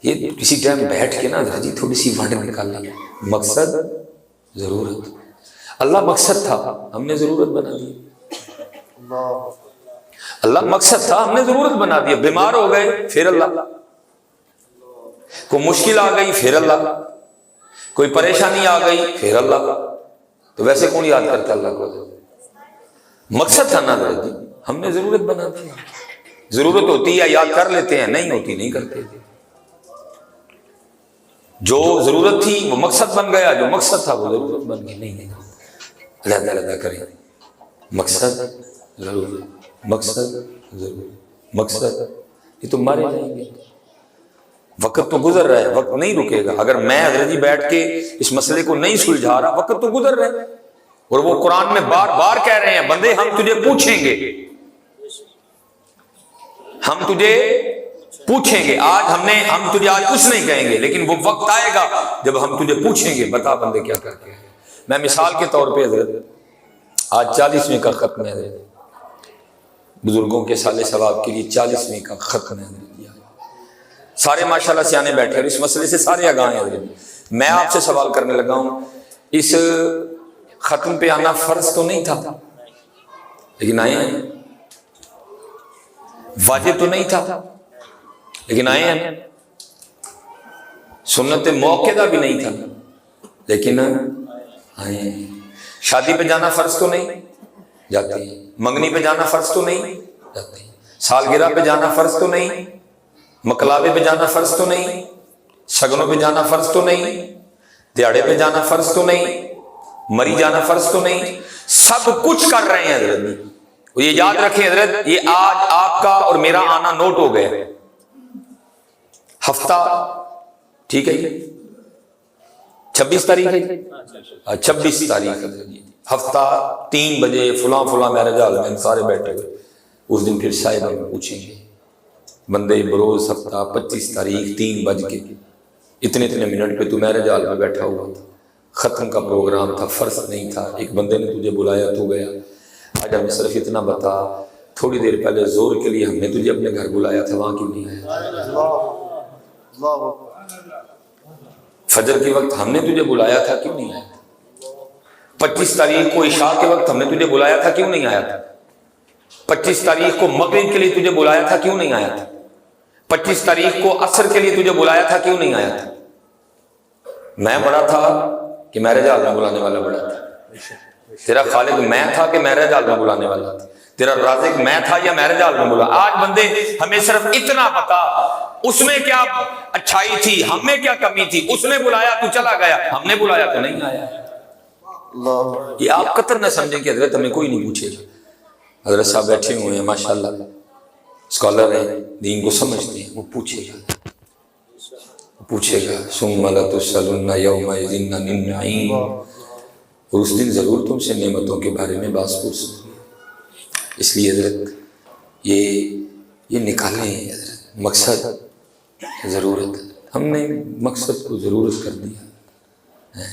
یہ کسی ٹائم بیٹھ کے نا حضرت جی تھوڑی سی ونڈ نکال لیں، مقصد ضرورت، اللہ مقصد تھا ہم نے ضرورت بنا دی، اللہ مقصد تھا ہم نے ضرورت بنا دیا، بیمار ہو گئے پھر اللہ، کوئی مشکل آ گئی پھر اللہ، کوئی پریشانی آ گئی پھر اللہ، تو ویسے کون یاد کرتا اللہ کو؟ مقصد تھا نا حضرت جی، ہم نے ضرورت بنا دی، ضرورت ہوتی ہے یاد کر لیتے ہیں، نہیں ہوتی نہیں کرتے، جو ضرورت تھی وہ مقصد بن گیا، جو مقصد تھا وہ ضرورت بن گئی، نہیں علیحدہ علیحدہ کریں، مقصد ضرورت، مقصد ضرورت، مقصد، یہ تو مارے جائیں گے، وقت تو گزر رہا ہے، وقت نہیں رکے گا، اگر میں حضرت جی بیٹھ کے اس مسئلے کو نہیں سلجھا رہا، وقت تو گزر رہا ہے، اور وہ قرآن میں بار بار کہہ رہے ہیں بندے ہم تجھے پوچھیں گے، ہم تجھے پوچھیں گے، ہم تجھے آج کچھ نہیں کہیں گے، لیکن وہ وقت آئے گا جب ہم تجھے پوچھیں گے بتا بندے کیا کر کے ہیں۔ میں مثال کے طور پہ حضرت آج 40ویں کا ختم ہے حضرت، بزرگوں کے سال ثواب کے لیے 40ویں کا ختم ہے حضرت، سارے ماشاءاللہ سیانے بیٹھے اور اس مسئلے سے سارے آگاہ ہیں حضرت۔ میں آپ سے سوال کرنے لگا ہوں، اس ختم پہ آنا فرض تو نہیں تھا لیکن آئے ہیں، واجب تو نہیں تھا لیکن آئے ہیں، سنت موقعہ بھی نہیں تھا لیکن آئے ہیں، شادی پہ جانا فرض تو نہیں جاتے ہیں، منگنی پہ جانا فرض تو نہیں جاتے ہیں، سالگرہ پہ جانا فرض تو نہیں، مکلابے پہ جانا فرض تو نہیں، شگنوں پہ جانا فرض تو نہیں، دیہڑے پہ جانا فرض تو نہیں، مری جانا فرض تو نہیں، سب کچھ کر رہے ہیں حضرت۔ یہ یاد رکھیں حضرت، یہ آج آپ کا اور میرا آنا نوٹ ہو گیا، ہفتہ ٹھیک ہے جی 26 تاریخ ہے، 26 تاریخ ہفتہ 3 بجے فلاں فلاں میرج ہال میں سارے بیٹھے ہوئے، اس دن پھر شاید ہم پوچھیں گے بندے بروز ہفتہ 25 تاریخ 3 بج کے اتنے منٹ پہ تو میرج ہال میں بیٹھا ہوا تھا، ختم کا پروگرام تھا، فرض نہیں تھا، ایک بندے نے تجھے بلایا تو گیا، آج ہمیں صرف اتنا بتا تھوڑی دیر پہلے زور کے لیے ہم نے تجھے اپنے گھر بلایا تھا، وہاں کیوں نہیں آیا؟ فجر کے وقت ہم نے تجھے بلایا تھا کیوں نہیں آیا؟ 25 تاریخ کو عشاء کے وقت ہم نے تجھے بلایا تھا کیوں نہیں آیا تھا؟ 25 تاریخ کو مغرب کے لیے تجھے بلایا تھا کیوں نہیں آیا تھا؟ 25 تاریخ کو عصر کے لیے تجھے بلایا تھا کیوں نہیں آیا تھا؟ میں بڑا تھا کہ میرج ہال میں بلانے والا بڑا تھا؟ تیرا خالق میں تھا کہ میرج ہال میں بلانے والا تھا؟ تیرا رازق میں تھا یا میرج ہال میں بلا؟ آج بندے ہمیں صرف اتنا پتا، اس میں کیا اچھائی تھی، ہم میں کیا کمی تھی، اس نے بلایا تو چلا گیا، ہم نے بلایا تو نہیں آیا۔ یہ آپ قطر نہ سمجھیں کہ حضرت ہمیں کوئی نہیں پوچھے گا، حضرت صاحب بیٹھے ہوئے ہیں ماشاءاللہ، اسکالر ہیں، دین کو سمجھتے ہیں، وہ پوچھے گا ثم لتسألن یومئذ عن النعیم، اور اس دن ضرور تم سے نعمتوں کے بارے میں بات پوچھ، اس لیے حضرت یہ نکالیں حضرت، مقصد ضرورت، ہم نے مقصد کو ضرورت کر دیا۔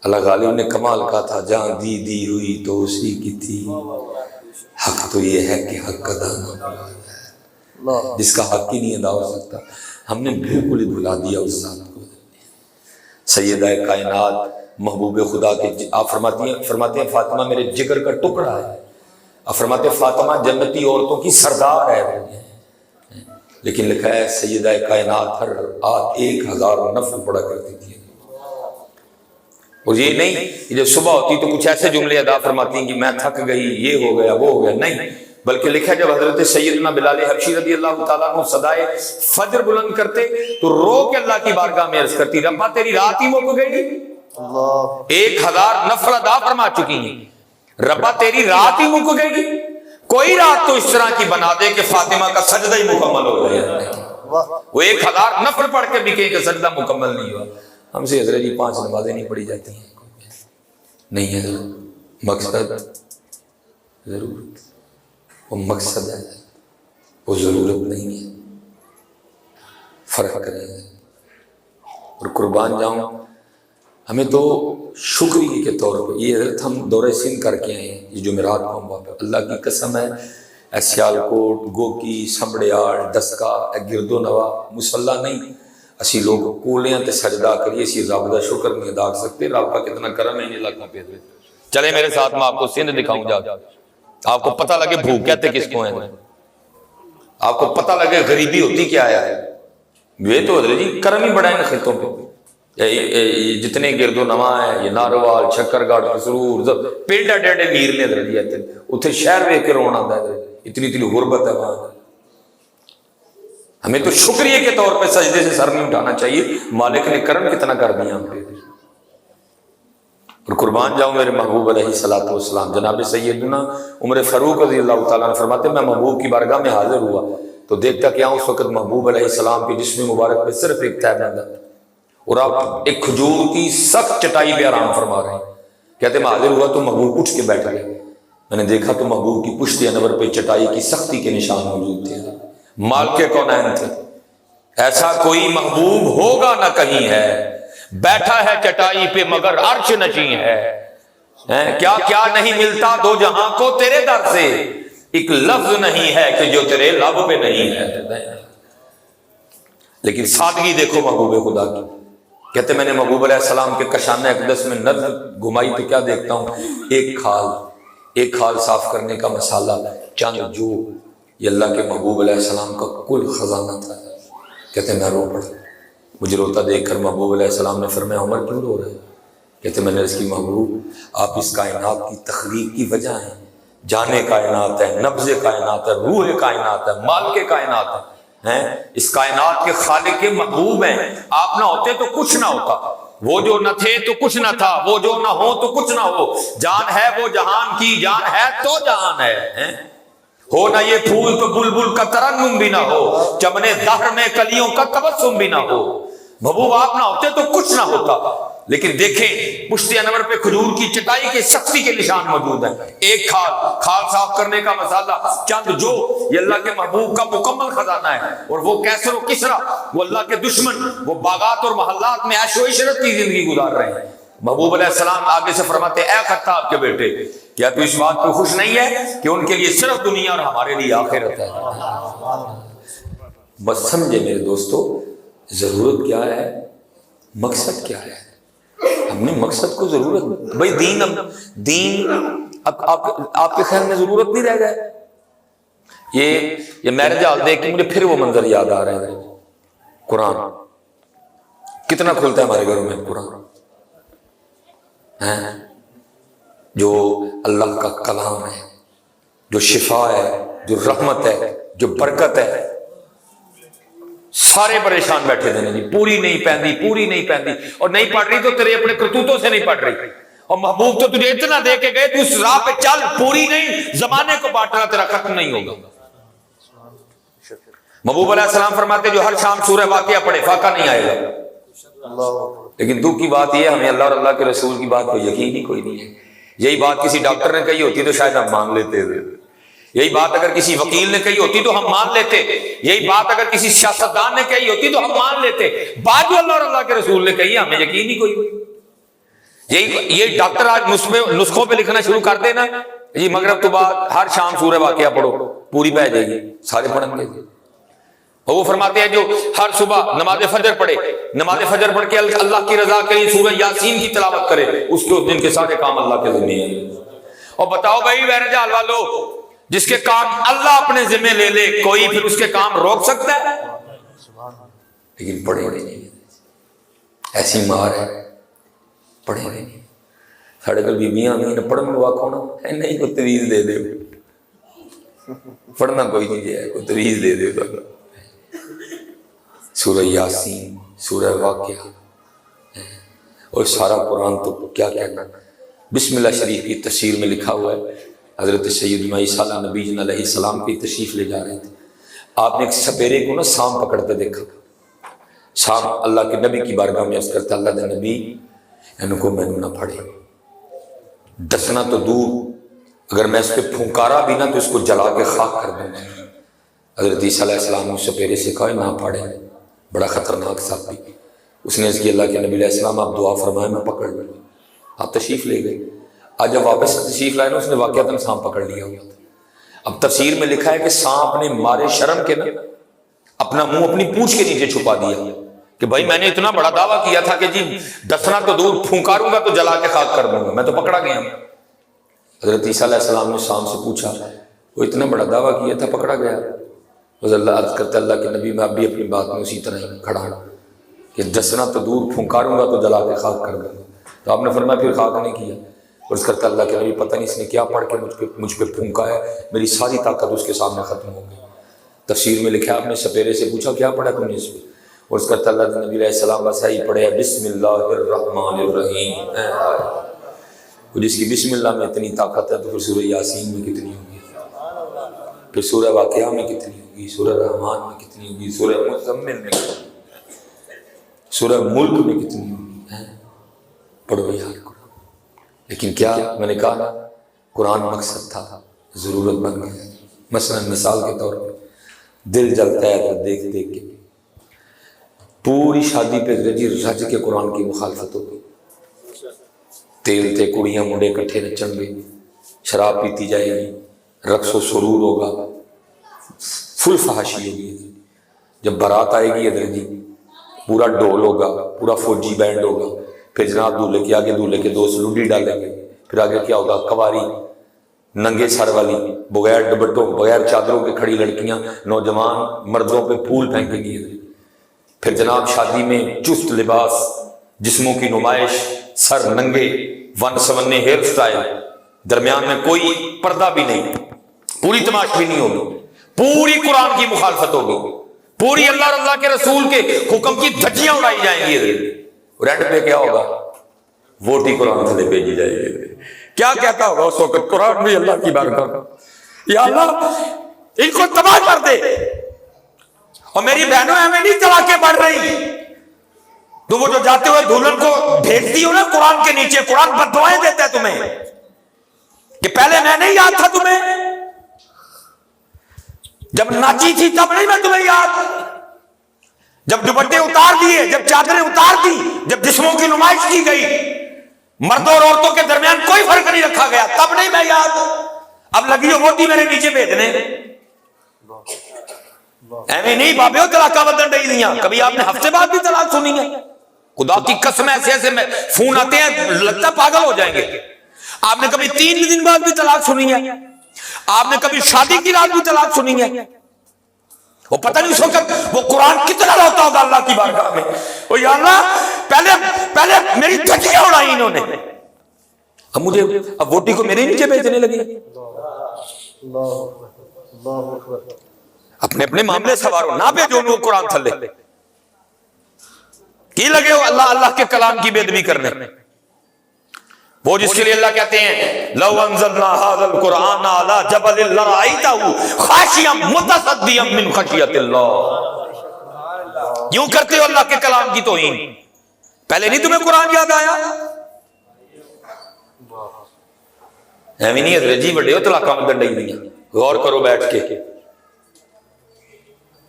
اللہ غالب نے کمال کہا تھا، جہاں دی ہوئی تو اسی کی تھی، حق تو یہ ہے کہ حق ادا نہ، جس کا حق ہی نہیں ادا ہو سکتا، ہم نے بالکل ہی بھلا دیا اس ذات کو۔ سیدہ کائنات محبوب خدا کے، آپ فرماتے ہیں فاطمہ میرے جگر کا ٹکڑا ہے، آپ فرماتے ہیں فاطمہ جنتی عورتوں کی سردار ہے، لیکن لکھا ہے سیدہ کائنات ہر رات 1000 نفل پڑھا کرتی تھی، اور یہ نہیں جب صبح ہوتی تو کچھ ایسے جملے ادا فرماتی ہیں کہ میں تھک گئی، یہ ہو گیا وہ ہو گیا، نہیں، بلکہ لکھا ہے جب حضرت سیدنا بلال حبشی رضی اللہ تعالیٰ عنہ صدائے فجر بلند کرتے تو رو کے اللہ کی بارگاہ میں عرض کرتی، ربا تیری رات ہی مک گئی، 1000 نفل ادا فرما چکی ہیں، ربا تیری رات ہی مک گئی، کوئی رات تو اس طرح کی بنا دے کہ فاطمہ کا سجدہ ہی مکمل ہو جائے، وہ 1000 نفل پڑھ کے بھی کہیں کہ سجدہ مکمل نہیں ہوا۔ ہم سے حضرت جی 5 نمازیں نہیں پڑھی جاتی ہیں، نہیں ہے مقصد ضرورت، وہ مقصد ہے وہ ضرورت نہیں ہے، فرق کریں اور قربان جاؤں، ہمیں تو شکریہ کے طور پر یہ حضرت ہم دورہ سندھ کر کے آئے ہیں، یہ جمعرات کو اللہ کی قسم ہے، سیالکوٹ، گوکی، سمبڑیاڑ، دسکا، گرد و نواح، مسلح نہیں، اسی لوگ کولیاں تے سجدہ کریے، اسی رب دا شکر نہیں ادا کر سکتے، رب کا کتنا کرم ہے، علاقہ پہ چلے میرے ساتھ میں آپ کو سندھ دکھاؤں جا، آپ کو پتہ لگے بھوک کہتے کس کو ہیں، آپ کو پتہ لگے غریبی ہوتی کیا ہے۔ یہ تو حضرت جی کرم ہی بڑا ہے ان خطوں پہ، جتنے گرد و نواں ہیں، یہ ناروال، شکر گڑھ، قصرور، پنڈ ایڈے ایڈے میر نے حضرت جی اتنے شہر ویکھ کے رونا آتا ہے، اتنی اتنی غربت ہے وہاں۔ ہمیں تو شکریہ کے طور پہ سجدے سے سر نہیں اٹھانا چاہیے، مالک نے کرم کتنا کر دیا ہم پہ۔ اور قربان جاؤں میرے محبوب علیہ الصلوۃ والسلام، جناب سیدنا عمر فاروق رضی اللہ تعالیٰ عنہ فرماتے میں محبوب کی بارگاہ میں حاضر ہوا تو دیکھتا کہ اس وقت محبوب علیہ السلام کے جسم مبارک پہ صرف ایک تہہ بندہ اور آپ ایک کھجور کی سخت چٹائی پہ آرام فرما رہے ہیں۔ کہتے میں حاضر ہوا تو محبوب اٹھ کے بیٹھ گئے، میں نے دیکھا تو محبوب کی پشت انور پہ چٹائی کی سختی کے نشان موجود تھے، مالک کونین تھے۔ ایسا کوئی محبوب ہوگا نہ کہیں ہے، بیٹھا ہے چٹائی پہ مگر عرش نشیں ہے، کیا کیا نہیں ملتا دو جہاں کو تیرے در سے، ایک لفظ نہیں ہے کہ جو تیرے لب پہ نہیں ہے۔ لیکن سادگی دیکھو محبوب خدا کی، کہتے میں نے محبوب علیہ السلام کے کشانہ اقدس میں نظر گھمائی تو کیا دیکھتا ہوں، ایک کھال صاف کرنے کا مسالہ، چند جو، یہ اللہ کے محبوب علیہ السلام کا کل خزانہ تھا۔ کہتے میں رو پڑا، مجھے روتا دیکھ کر محبوب علیہ السلام نے فرمایا عمر کیوں رو رہے ہیں؟ کہتے میں نے اس کی محبوب آپ اس کائنات کی تخلیق کی وجہ ہیں، جانے کائنات ہے، نبض کائنات ہے، روح کائنات ہے، مالک کائنات ہے، اس کائنات کے خالق کے محبوب ہیں، آپ نہ ہوتے تو کچھ نہ ہوتا، وہ جو نہ تھے تو کچھ نہ تھا، وہ جو نہ ہو تو کچھ نہ ہو، جان ہے وہ جہان کی، جان ہے تو جہان ہے، ہو نہ یہ پھول تو بلبل کا ترنم بھی نہ ہو، چمنے دہر میں کلیوں کا تبسم بھی نہ ہو، محبوب آپ نہ ہوتے تو کچھ نہ ہوتا۔ لیکن دیکھیں پشت انور پہ کھجور کی چٹائی کے سختی کے نشان موجود ہیں، ایک کھال صاف کرنے کا مسالہ، چند جو، یہ اللہ کے محبوب کا مکمل خزانہ ہے۔ اور وہ کیسر و کسرا، وہ اللہ کے دشمن، وہ باغات اور محلات میں عیش و عشرت کی زندگی گزار رہے ہیں۔ محبوب علیہ السلام آگے سے فرماتے اے خطاب کے بیٹے، کیا تو اس بات کو خوش نہیں ہے کہ ان کے لیے صرف دنیا اور ہمارے لیے آخرت ہے؟ بس سمجھے میرے دوستو، ضرورت کیا ہے، مقصد کیا ہے؟ ہم نے مقصد کو ضرورت بھائی دین اب آپ کے خیال میں ضرورت نہیں رہ گئے۔ یہ میرج ہال دیکھ کے مجھے پھر وہ منظر یاد آ رہے ہیں، قرآن کتنا کھلتا ہے ہمارے گھروں میں قرآن، جو اللہ کا کلام ہے، جو شفا ہے، جو رحمت ہے، جو برکت ہے۔ سارے پریشان بیٹھے تھے جی، پوری نہیں پہنتی اور نہیں پڑھ رہی تو تیرے اپنے کرتوتوں سے نہیں پڑھ رہی، اور محبوب تو تجھے اتنا دے کے گئے تو اس راہ پہ چل، پوری نہیں، زمانے کو بانٹنا تیرا ختم نہیں ہوگا۔ محبوب علیہ السلام فرماتے جو ہر شام سورہ واقعہ پڑھے فاقہ نہیں آئے گا۔ لیکن دکھ کی بات یہ ہے ہمیں اللہ اور اللہ کے رسول کی بات کو یقین ہی کوئی نہیں ہے۔ یہی بات کسی ڈاکٹر نے کہی ہوتی تو شاید ہم مان لیتے تھے، یہی بات اگر کسی وکیل نے کہی ہوتی تو ہم مان لیتے، یہی بات اگر کسی سیاستدان نے کہی ہوتی تو ہم مان لیتے، بات جو اللہ اور اللہ کے رسول نے کہی ہمیں یقین ہی کوئی۔ یہ ڈاکٹر آج نسخوں پہ لکھنا شروع کر دینا جی مغرب تو بعد ہر شام سورہ واقعہ پڑھو، پوری پہ جائے گی، سارے پڑھیں گے۔ وہ فرماتے ہیں جو ہر صبح نماز فجر پڑھے، نماز فجر پڑھ کے اللہ کی رضا کے لیے سورہ یاسین کی تلاوت کرے، اس کے اس دن کے سارے کام اللہ کے ذمہ ہیں۔ اور بتاؤ بھائی میرے والو، جس کے کام اللہ اپنے ذمہ لے لے کوئی پھر اس کے کام روک سکتا ہے؟ لیکن پڑھے نہیں، ایسی مار ہے، پڑھے نہیں۔ ساڑھے کل بیبیاں نہیں پڑھن میں واقع ہونا نہیں، کوئی تویز دے دے، پڑھنا کوئی نہیں ہے، کوئی تویز دے دے۔ سورہ یاسین، سورہ واقعہ اور سارا قرآن تو کیا کہنا۔ بسم اللہ شریف کی تفسیر میں لکھا ہوا ہے، حضرت سیدنا عیسیٰ نبی جن علیہ السلام کی تشریف لے جا رہے تھے، آپ نے ایک سپیرے کو نا سانپ پکڑتے دیکھا، سانپ اللہ کے نبی کی بارگاہ میں عرض کرتا اللہ دے نبی ان کو میں نہ پھڑے، ڈسنا تو دور، اگر میں اس پہ پھونکارا بھی نا تو اس کو جلا کے خاک کر دوں گا۔ حضرت عیسیٰ علیہ السلام نے سپیرے سے کہا نہ پھڑے، بڑا خطرناک سانپ بھی۔ اس نے اس کی اللہ کے نبی علیہ السلام آپ دعا فرمائے میں پکڑ لوں، آپ تشریف لے گئے۔ آج جب واپس تشریف لائے نا اس نے واقعتاً سانپ پکڑ لیا ہوا تھا۔ اب تفسیر میں لکھا ہے کہ سانپ نے مارے شرم کے نا اپنا منہ اپنی پونچھ کے نیچے چھپا دیا، کہ بھائی میں نے اتنا بڑا دعویٰ کیا تھا کہ جی دسنا تو دور، پھونکاروں گا تو جلا کے خاک کر دوں گا، میں تو پکڑا گیا ہوں۔ حضرت عیسیٰ علیہ السلام نے شام سے پوچھا، وہ اتنا بڑا دعویٰ کیا تھا پکڑا گیا؟ حضرت اللہ عرض کرتا اللہ کے نبی میں اب بھی اپنی بات میں اسی طرح ہی کھڑا ہوں کہ دسنا تو دور، پھونکاروں گا تو جلا کے خاک کر دوں گا۔ تو آپ نے فرمایا پھر خاک نہیں کیا؟ عرض کرتا اللہ کے نبی پتہ نہیں اس نے کیا پڑھ کے مجھ پہ پھونکا ہے، میری ساری طاقت اس کے سامنے ختم ہو گئی۔ تفسیر میں لکھا آپ نے سپیرے سے پوچھا کیا پڑھا تم نے اس پہ؟ اور اس کرتا اللہ کے نبی علیہ السلام بس ہی پڑھے بسم اللہ الرحمن الرحیم۔ جس کی بسم اللہ میں اتنی طاقت ہے تو پھر سورہ یاسین میں کتنی ہوگی، پھر سورہ واقعہ میں کتنی ہوگی، سورہ رحمان میں کتنی ہوگی، سورہ مزمل میں کتنی ہوگی، سورہ ملک میں کتنی ہوگی۔ پڑھو یار قرآن۔ لیکن کیا میں نے کہا قرآن مقصد تھا، ضرورت بن گیا۔ مثلا مثال کے طور پر دل جلتا ہے تو دیکھ دیکھ کے پوری شادی پہ رج کے قرآن کی مخالفت ہوگی، تیل تے کڑیاں منڈے کٹھے نچن گے، شراب پیتی جائے گی، رقص و سرور ہوگا، فل فحاشی ہوگی۔ جب بارات آئے گی ادھر جی پورا ڈول ہوگا، پورا فوجی بینڈ ہوگا، پھر جناب دولہے کے آگے دولہے کے دوست لڈی ڈالیں گے، پھر آگے کیا ہوگا، کواری ننگے سر والی بغیر دوپٹوں بغیر چادروں کے کھڑی لڑکیاں نوجوان مردوں پہ پھول پھینکیں گی، پھر جناب شادی میں چست لباس، جسموں کی نمائش، سر ننگے، ون سونے ہیئر سٹائل، درمیان میں کوئی پردہ بھی نہیں، پوری تماش بھی نہیں ہوگی، پوری قرآن کی مخالفت ہوگی، پوری اللہ اور اللہ کے رسول کے حکم کی دھجیاں اڑائی جائیں گی، اور اینڈ پہ کیا ہوگا، ووٹی قرآن تھلے بھیجی جائے گی۔ کیا کہتا ہوگا اس وقت قرآن بھی اللہ کی بارگاہ، یا اللہ ان کو تباہ کر دے، اور میری بہنوں ہمیں نہیں چلا کے بڑھ رہی، تو وہ جو جاتے ہوئے دلہن کو بھیجتی ہو نا قرآن کے نیچے، قرآن بددعائیں دیتا ہے تمہیں کہ پہلے میں نہیں یاد تھا تمہیں، جب ناچی تھی تب نہیں میں تمہیں یاد، جب دوپٹے اتار دیے، جب چادریں اتار دی، جب جسموں کی نمائش کی گئی، مردوں اور عورتوں کے درمیان کوئی فرق نہیں رکھا گیا، تب نہیں میں یاد، اب لگی ہو موٹی میرے نیچے بھیجنے۔ ایویں نہیں بابے ہو طلاقہ بدن ڈئی دیاں، کبھی آپ نے ہفتے بعد بھی طلاق سنی ہے؟ خدا کی قسم ایسے ایسے میں فون آتے ہیں لگتا پاگل ہو جائیں گے۔ آپ نے کبھی 3 دن بعد بھی طلاق سنی ہے؟ آپ نے کبھی شادی کی رات بھی طلاق سنی ہے؟ وہ پتہ نہیں اس وقت وہ قرآن کتنا روتا ہوگا اللہ کی بارگاہ میں، وہ یا اللہ پہلے میری دھجیاں اڑائی انہوں نے، اب مجھے اب ووٹی کو میرے نیچے بیچنے لگی۔ اپنے اپنے معاملے سوارو، نہ بھیجو ان کو قرآن تھلے کی لگے ہو اللہ اللہ کے کلام کی بے ادبی کرنے۔ وہ جس کے لیے اللہ کہتے ہیں لو انزلنا هذا القرآن على جبل لرأيته خاشعا متصدعا من خشیۃ اللہ۔ کیوں کرتے ہو اللہ کے کلام کی توہین؟ پہلے نہیں تمہیں قرآن یاد آیا؟ ایویں نہیں حضرت جی بڑے ہو طلاقہ مت ڈئی دیا، غور کرو بیٹھ کے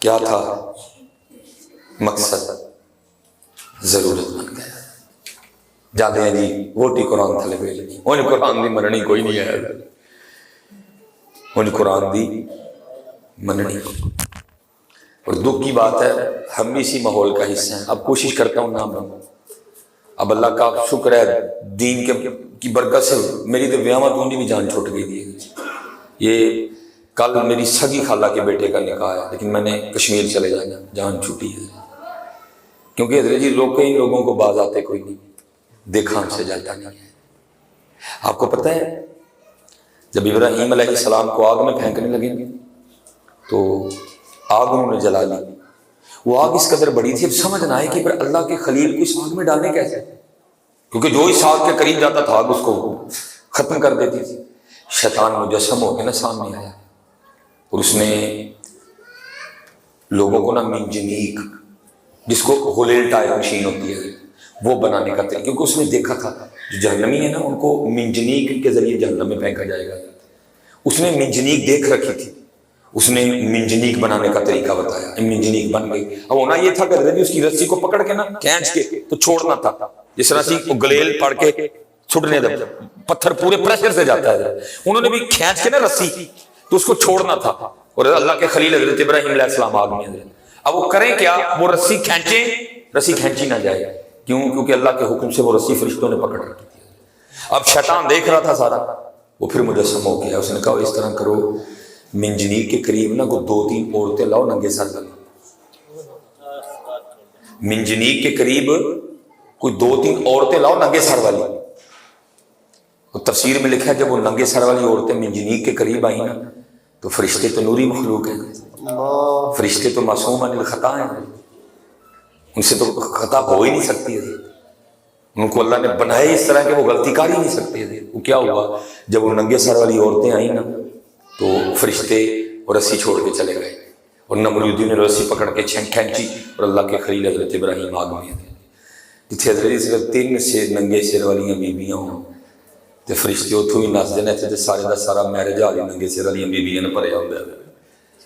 کیا تھا مقصد، ضرورت بن گیا۔ جاتے ہیں جی ووٹی قرآن تھلے پہ لگی، انہیں قرآن دی مننی کوئی نہیں ہے، انہیں قرآن دی مننی۔ اور دکھ کی بات ہے ہم بھی اسی ماحول کا حصہ ہیں۔ اب کوشش کرتا ہوں نہ بنوں، اب اللہ کا شکر ہے دین کی برکت سے میری تو ویاواں ٹونڈی بھی جان چھوٹ گئی تھی۔ یہ کل میری سگی خالہ کے بیٹے کا نکاح ہے، لیکن میں نے کشمیر چلے جانا، جان چھوٹی ہے، کیونکہ حضرت جی کئی لوگوں کو باز آتے کوئی نہیں، دیکھا ہم سے جاتا نہیں ہے۔ آپ کو پتہ ہے جب ابراہیم علیہ السلام کو آگ میں پھینکنے لگے تو آگ انہوں نے جلا لی، وہ آگ اس قدر بڑی تھی اب سمجھ نہ آئے کہ پھر اللہ کے خلیل کو اس آگ میں ڈالنے کیسے، کیونکہ جو اس آگ کے قریب جاتا تھا آگ اس کو ختم کر دیتی تھی۔ شیطان مجسم ہو کے نا سامنے آیا اور اس نے لوگوں کو نا منجنیق، جس کو غلیل ٹائر مشین ہوتی ہے، وہ بنانے کا طریقہ، کیونکہ اس نے دیکھا تھا جو جہنمی ہے نا ان کو منجنیق کے ذریعے جہنم میں پھینکا جائے گا، اس نے منجنیق دیکھ رکھی تھی، اس نے منجنیق بنانے کا طریقہ بتایا، منجنیق بن گئی۔ اب ہونا یہ تھا کہ اس کی رسی کو پکڑ کے نا کھینچ کے تو چھوڑنا تھا، جس رسی کو گلیل پڑ کے چھٹنے دے، پتھر پورے پریشر سے جاتا ہے، انہوں نے بھی کھینچ کے نا رسی تو اس کو چھوڑنا تھا، اور اللہ کے خلیل حضرت ابراہیم علیہ السلام آگ میں۔ اب وہ کریں کیا، وہ رسی کھینچیں رسی کھینچی نہ جائے. کیوں؟ کیونکہ اللہ کے حکم سے وہ رسی فرشتوں نے پکڑ رکھی تھی. اب شیطان دیکھ رہا تھا سارا، وہ پھر مجسم ہو گیا. اس نے کہا اس طرح کرو، منجنیق کے قریب نا کوئی 2-3 عورتیں لاؤ ننگے سر والی. منجنیق کے قریب کوئی 2-3 عورتیں لاؤ ننگے سر والی. اور تفسیر میں لکھا ہے جب وہ ننگے سر والی عورتیں منجنیق کے قریب آئیں نا تو فرشتے تو نوری مخلوق ہیں، فرشتے تو معصوم عن الخطا ہیں، ان سے تو خطا ہو ہی نہیں سکتی ہے. ان کو اللہ نے بنائے اس طرح کہ وہ غلطی کر ہی نہیں سکتے تھے. وہ کیا ہوا جب وہ ننگے سر والی عورتیں آئیں نا تو فرشتے اور رسی چھوڑ کے چلے گئے، اور نمرودی نے رسی پکڑ کے کھینچی اور اللہ کے خلیل حضرت ابراہیم آگ میں تھے. جتنے حضرت صرف 3 سے ننگے سر والی بیبیاں ہوں تو فرشتے اتوں ہی نس دینے تھے. سارے کا سارا میرج آ گیا ننگے سر والی بیبیاں نے بھریا ہوتا ہے.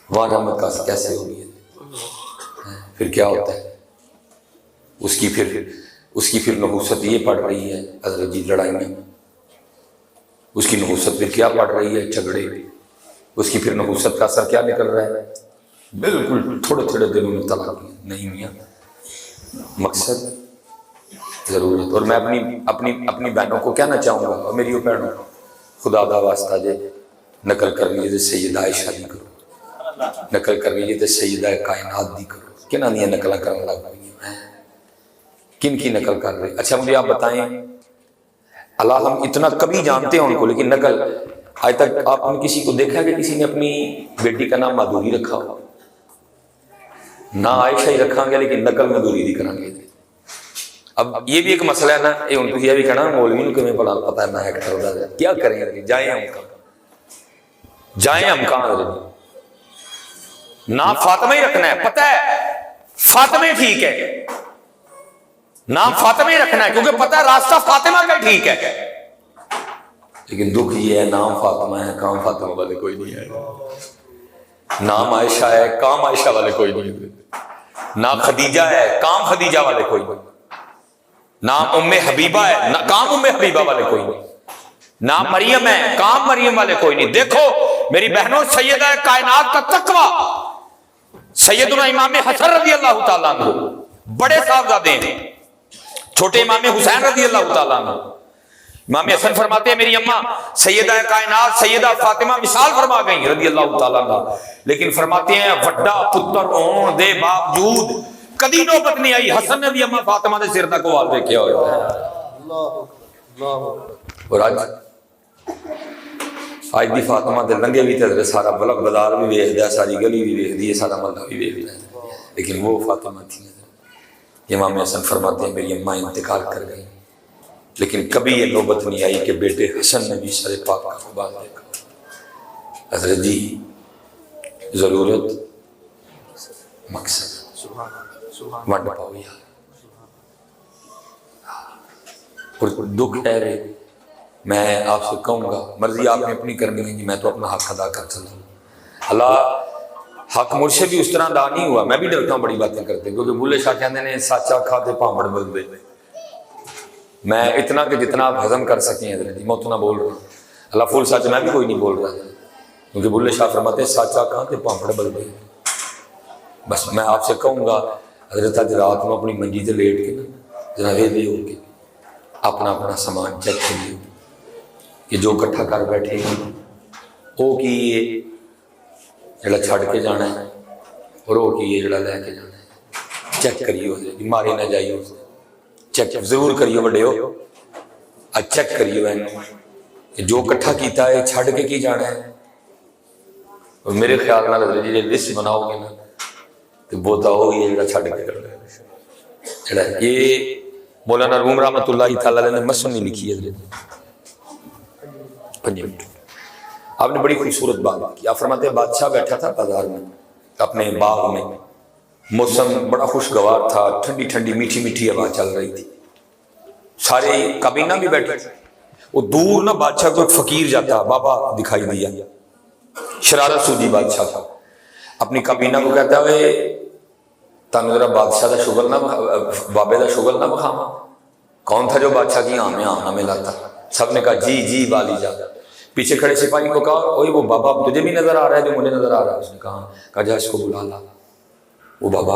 وہاں رحمت کا کیسے ہوگی؟ پھر کیا ہوتا ہے؟ اس کی پھر نحوست یہ پڑ رہی ہے حضرت جی لڑائی میں. اس کی نحوست پھر کیا پڑ رہی ہے؟ جھگڑے. اس کی پھر نحوست کا اثر کیا نکل رہا ہے؟ بالکل تھوڑے دنوں میں طلاق نہیں میاں. مقصد ضرورت. اور میں اپنی بہنوں کو کہنا چاہوں گا، اور میری بہنوں خدا دا واسطہ جے نقل کر لیجیے تو سیدہ عائشہ دی کرو، نقل کر لیجیے تو سیدہ کائنات دی کرو. کن دیا نقل کرنے لگ پئی ہیں؟ کن کی نقل کر رہے؟ اچھا مجھے آپ بتائیں، اللہ ہم اتنا کبھی جانتے ہیں ان کو، لیکن نقل آج تک آپ نے کسی کو دیکھا کہ کسی نے اپنی بیٹی کا نام مادھوری رکھا ہو؟ نہ عائشہ ہی رکھاں گے لیکن نقل مادھوری دی کریں گے. اب یہ بھی ایک مسئلہ ہے نا، یہ ان کو یہ بھی کہنا مولوی نے کمیں پڑھا پتا ہے نہ ایکٹر ہوتا ہے کیا کریں گے؟ جائیں ہم کہاں؟ نام فاطمہ ہی رکھنا ہے. پتہ ہے فاطمہ ٹھیک ہے، نام فاطمہ ہی رکھنا ہے کیونکہ پتہ ہے راستہ فاطمہ کا ٹھیک ہے. لیکن دکھ یہ ہے نام فاطمہ ہے، کام فاطمہ والے کوئی نہیں ہے. نام عائشہ ہے، کام عائشہ والے کوئی نہیں ہے. نام خدیجہ ہے، کام خدیجہ والے کوئی نہیں. نام ام حبیبہ ہے، کام ام حبیبہ والے کوئی نہیں. نام مریم ہے، کام مریم والے کوئی نہیں. دیکھو میری بہنوں، سیدہ کائنات کا تقوی سیدنا امام حسن رضی اللہ تعالیٰ عنہ بڑے صاحبزادے ہیں، چھوٹے امام حسین رضی اللہ تعالیٰ عنہ. امام حسن فرماتے ہیں میری اماں سیدہ کائنات سیدہ فاطمہ مثال فرما گئی رضی اللہ تعالیٰ عنہ، لیکن فرماتے ہیں وڈا پتر ہون دے باوجود کدی نوبت نہیں آئی حسن نے بھی اماں فاطمہ دے سر تک وال دیکھیا ہوئے ہیں. اور آج دی فاطمہ دے لنگے بھی تے سارا بلک بازار بھی ویکھدا ہے، ساری گلی بھی ویکھدی ہے، سارا محلہ بھی ویکھدا ہے، لیکن وہ فاطمہ تھی. امام حسن فرماتے ہیں میری اماں انتقال کر گئی لیکن کبھی یہ نوبت نہیں آئی کہ بیٹے حسن نے بھی سر پاک کا قبال دیکھا. حضرت جی ضرورت مقصد ونڈ پاؤ یا اور دکھ ہے رے. میں آپ سے کہوں گا مرضی آپ نے اپنی کرنی ہے، میں تو اپنا حق ادا کر چلوں. اللہ حق مجھ سے بھی اس طرح ادا نہیں ہوا. میں بھی ڈرتا ہوں بڑی باتیں کرتے کیونکہ بھولے شاہ کہتے ہیں سچا کھاتے پامڑ بل دے. میں اتنا کہ جتنا آپ ہضم کر سکیں حضرت جی میں اتنا بول رہا ہوں. اللہ فل سچ میں بھی کوئی نہیں بول رہا کیونکہ بھولے شاہ فرماتے ہیں سچا کھاتے پامڑ بل دے. بس میں آپ سے کہوں گا حضرت آج رات میں اپنی منجی سے لیٹ کے نا ذرا ویلے ہو کے اپنا سامان چیک کریے کہ جو کٹھا کر بیٹھے وہ کی جڑا چھڑ کے جانا ہے اور وہ کی جڑا لے کے جانا ہے. چیک کریے مارے نہ جائیے، چیک ضرور کریے بڑے ہو. چیک کریے کہ جو کٹھا کیتا ہے چھڑ کے کی جانا ہے. اور میرے خیال نال حضرت جی لسٹ بناؤ گے نا تو بوتا ہوگی جڑا چھڑ کے کر جڑا یہ مولانا روم رحمۃ اللہ تعالی علیہ نے مسن نہیں لکھی ہے. 5 منٹ آپ نے بڑی خوبصورت بات کی. آپ فرماتے ہیں بادشاہ بیٹھا تھا بازار میں اپنے باغ میں، موسم بڑا خوشگوار تھا، ٹھنڈی ٹھنڈی میٹھی میٹھی ہوا چل رہی تھی، سارے کابینہ بھی بیٹھے. وہ دور نہ بادشاہ کو ایک فقیر جاتا بابا دکھائی دیا، شرارت سودی بادشاہ تھا. اپنی کابینہ کو کہتا ہے تانوں ذرا بادشاہ دا شغل نہ بابے دا شغل نہ بخاما. کون تھا جو بادشاہ کی آم میں لاتا؟ سب نے کہا جی جی والی جا. پیچھے کھڑے سپاہی کو کہا اوے وہ بابا تجھے بھی نظر آ رہا ہے جو مجھے نظر آ رہا ہے؟ اس نے کہا جا اس کو بلا لا. وہ بابا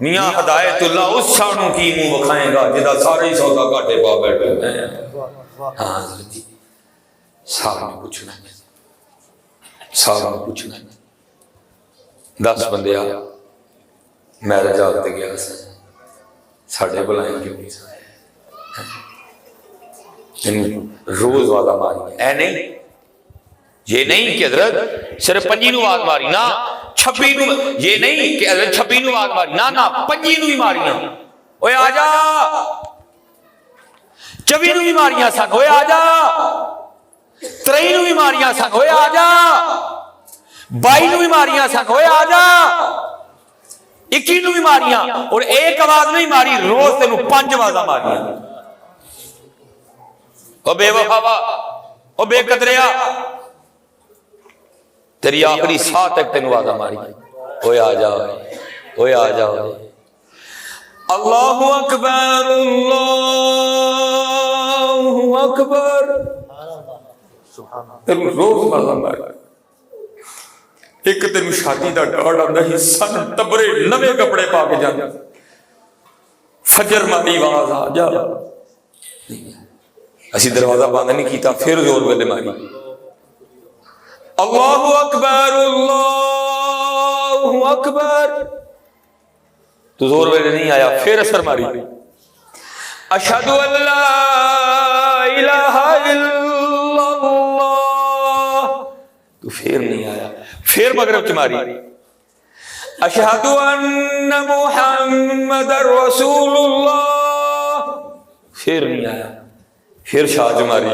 میاں ہدایت اللہ اس شانوں کی منہ بکھائیں گا جدا سارے ہی سودا گاٹے پا بیٹھے ہیں. ہاں حضرت جی صاحب نے پوچھنا ہے، صاحب نے پوچھنا ہے. 10 بندے آ میرے جال تے گیا ساڈے بلائیں کیوں نہیں سارے روز والا ماری. اے نہیں یہ نہیں کہ حضرت صرف 25 نو آواز ماری نا 26 نو، یہ نہیں کہ حضرت 26 نو آواز ماری نا نا 25 نو بھی ماریاں. اوے آ جا 24 نو بھی ماریاں سن. اوے آ جا 23 نو بھی ماریاں سن. اوے آ جا 22 نو بھی ماریاں سن. اوے آ جا 21 نو بھی ماریاں. اور ایک آواز نہیں ماری، روز تینوں 5 آوازاں ماریاں. او بے وفا، او بے قدریا، تیری آخری ساہ تک تینوں آوازاں ماری. اوے آ جا، اوے آ جا. اللہ اکبر، اللہ اکبر. تینوں روز آوازاں ماری. ایک تینوں شادی دا ڈاڑ آندا ہی سن ٹبرے نویں کپڑے پا کے جاندے. فجر ماری آواز آ جا. اسی دروازہ بند نہیں کیتا، پھر زور ویلے ماری. اللہ اکبر، اللہ اکبر. تو زور ویلے نہیں آیا، پھر اثر ماری. اشہد ان لا الہ الا اللہ. تو پھر نہیں آیا، پھر مغرب چ ماری. اشہد ان محمد رسول اللہ. پھر نہیں آیا، پھر شاہ ماری.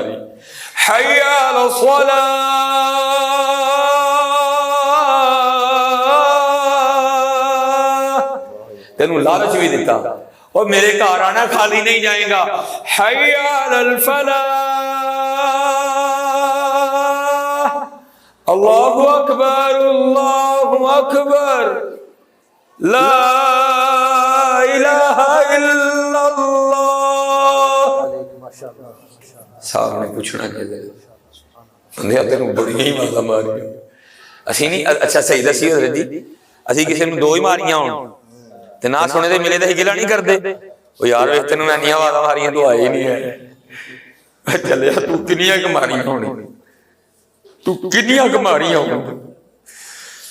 حی علی الصلاۃ. تینوں لالچ بھی دیتا اور میرے گھر آنا خالی نہیں جائے گا. حی علی الفلاح. اللہ اکبر، اللہ اکبر. لا الہ الا اللہ. صاحب نے پوچھنا کہ تینوں بڑی ہی مالا ماری. اسی نہیں اچھا صحیح دسی حضرت جی، اسی کسی نے 2 ہی ماریاں ہون تے نہ سنے دے ملے تے گلا نہیں کردے. او یار ویکھ تینوں میں انیاں والا ماریاں تو آئے نہیں ہے. چلیا تو کنیاں ک ماریاں ہونی، تو کنیاں ک ماریاں ہونی،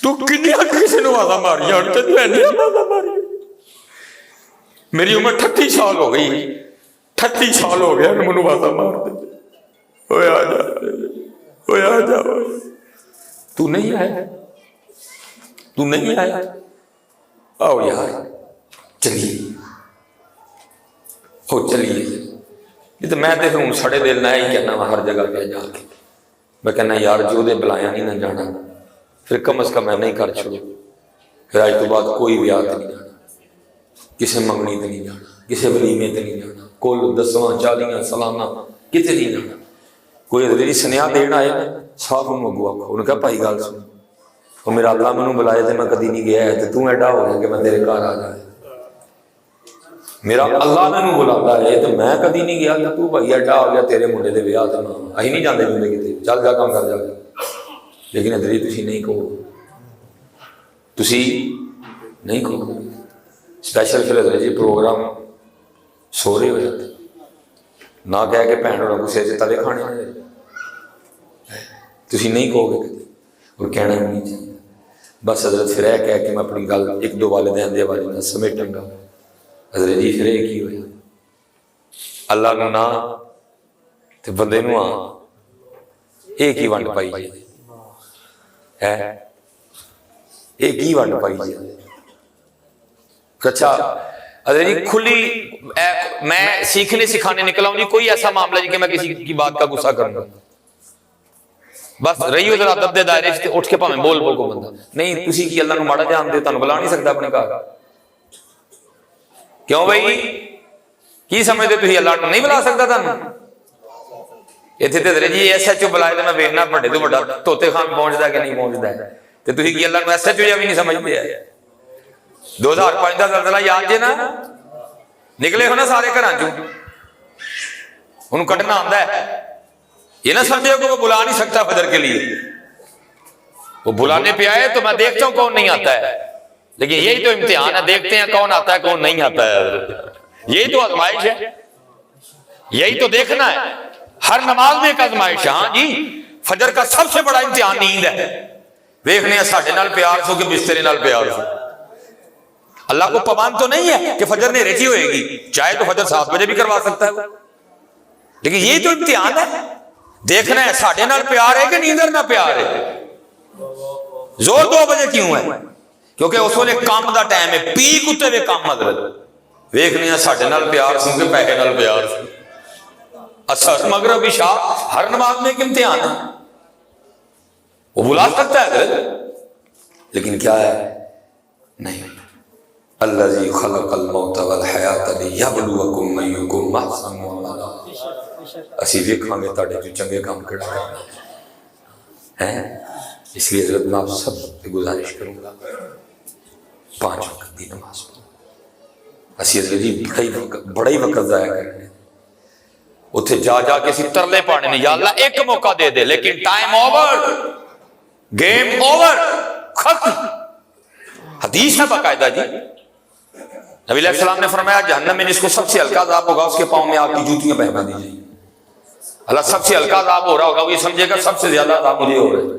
تو کنیاں کسی نو والا ماریاں ہونی تے تو انیاں والا ماری. میری عمر 38 سال ہو گئی، 38 سال ہو گیا مینوں والا مار دے. اوے آ جا، اوے آ جا. تو نہیں آیا، تو نہیں آیا. آؤ یار چلیے، ہو چلیے. یہ تو میں تو ہوں سڑے دل نہ ہی کہنا وا ہر جگہ پہ جا کے. میں کہنا یار جو دے بلایا نہیں نہ جانا، پھر کم از کم میں نہیں کر چھوڑو. پھر آج تو بعد کوئی بیاہ تے نہیں جانا، کسی منگنی تے نہیں جانا، کسی ولیمے تے نہیں جانا، کل 10واں 40واں سالانہ کتے نہیں جانا. کوئی حضرت سنیا دینا آئے صاحب مگو آخو. انہوں نے کہا بھائی گل سن، وہ میرا اللہ مینوں بلائے تے میں کدی نہیں گیا ہے، تو ایڈا ہو گیا کہ میں تیرے گھر آ جائے. میرا اللہ مینوں بلاتا ہے تو میں کدی نہیں گیا، تو بھائی ایڈا ہو گیا تیرے منڈے دے ویاہ تے اسی نہیں جاندے جوندے کتے، چل جا کام کر جا کے. لیکن حضرت تسی نہیں کہو، تسی نہیں کہو. اسپیشل پھر حضرت جی پروگرام سورے ہو جاتے نہ کہہ کے بھن ہونا کو سر سے تلے کھانے تسی نہیں کہو گے کدی، اور کہنا بھی نہیں چاہیے. بس حضرت پھر یہ کہہ کے میں اپنی گل 1-2 والدین دے حوالے نال سمیٹاں گا. حضرت جی پھر یہ کی ہویا، اللہ نو نا تے بندے نو آ ایک ہی ونڈ پائی جائے ہے، ایک ہی ونڈ پائی جائے. اچھا حضرت جی کھلی میں سیکھنے سکھانے نکلا ہوں جی، کوئی ایسا معاملہ جی کہ میں کسی کی بات کا غصہ کروں، بس رہی ہو ذرا ادب دے دائرے سے اٹھ کے پاویں بول بول کو بندہ نہیں. تسی کی اللہ نو ماڑا جان دے، تانوں بلا نہیں سکتا اپنے گھر. کیوں بھائی کی سمجھتے تسی اللہ نو نہیں بلا سکتا؟ تانوں اتنے تے حضرت جی ایس ایچ او بلائے تے میں ویکھنا بڑے تو بڑا طوطے خان پہنچدا کہ نہیں پہنچدا ہے، تے تسی کی اللہ نو ایس ایچ او بھی نہیں سمجھتے ہے. 2005 دا زلزلہ یاد جے نا، نکلے ہو نا سارے گھراں چوں، انہوں کٹنا آندا ہے. یہ نہ سمجھے کہ وہ بلا نہیں سکتا فجر کے لیے، وہ بلانے پہ آئے تو میں دیکھتا ہوں کون نہیں آتا ہے. لیکن یہی تو امتحان ہے، دیکھتے ہیں کون آتا ہے کون نہیں آتا ہے، یہی تو آزمائش ہے، یہی تو دیکھنا ہے، ہر نماز میں ایک آزمائش ہے۔ ہاں جی، فجر کا سب سے بڑا امتحان نیند ہے، دیکھنے ہیں ساڈے نال پیار سو کہ بسترے نال پیار سو۔ اللہ کو پابند تو نہیں ہے کہ فجر نے ریٹھی ہوئے گی، چاہے تو فجر 7 بجے بھی کروا سکتا ہے، لیکن یہی تو امتحان ہے، دیکھنا ہے ساڈے نال پیار ہے کہ نیندر نہ پیار ہے۔ زور 2 بجے کیوں ہے؟ کیونکہ اس ویلے کام دا ٹائم ہے، پیک اتے ہوئے کام حضرت، ویکھنے ہیں ساڈے نال پیار سو کہ پیسے نال پیار سو۔ اثر مغرب عشاء ہر نماز میں ایک امتحان ہے، وہ بلا سکتا ہے حضرت، لیکن کیا ہے؟ نہیں۔ الذی خلق الموت والحیات لیبلوکم ایکم احسن عملا، اسی ویکھاں گے تہاڈے جو چنگے کام کیڑا کرنا ہے۔ اس لیے حضرت میں آپ سب سے گزارش کروں گا 5 وقت کی نماز پڑھو۔ اسی حضرت جی بڑا ہی وقت ضائع کر رہے ہیں، اتھے جا جا کے اسی ترلے پانے نے، یا اللہ ایک موقع دے دے، لیکن ٹائم اوور، گیم اوور، ختم۔ حدیث ہے باقاعدہ جی، نبی علیہ السلام نے فرمایا جہنم میں جس کو سب سے ہلکا عذاب ہوگا اس کے پاؤں میں آگ کی جوتیاں پہنا دی جائیں گی۔ اللہ سب سے ہلکا عذاب ہو رہا ہوگا، وہ یہ سمجھے گا سب سے زیادہ عذاب مجھے ہو رہا ہے۔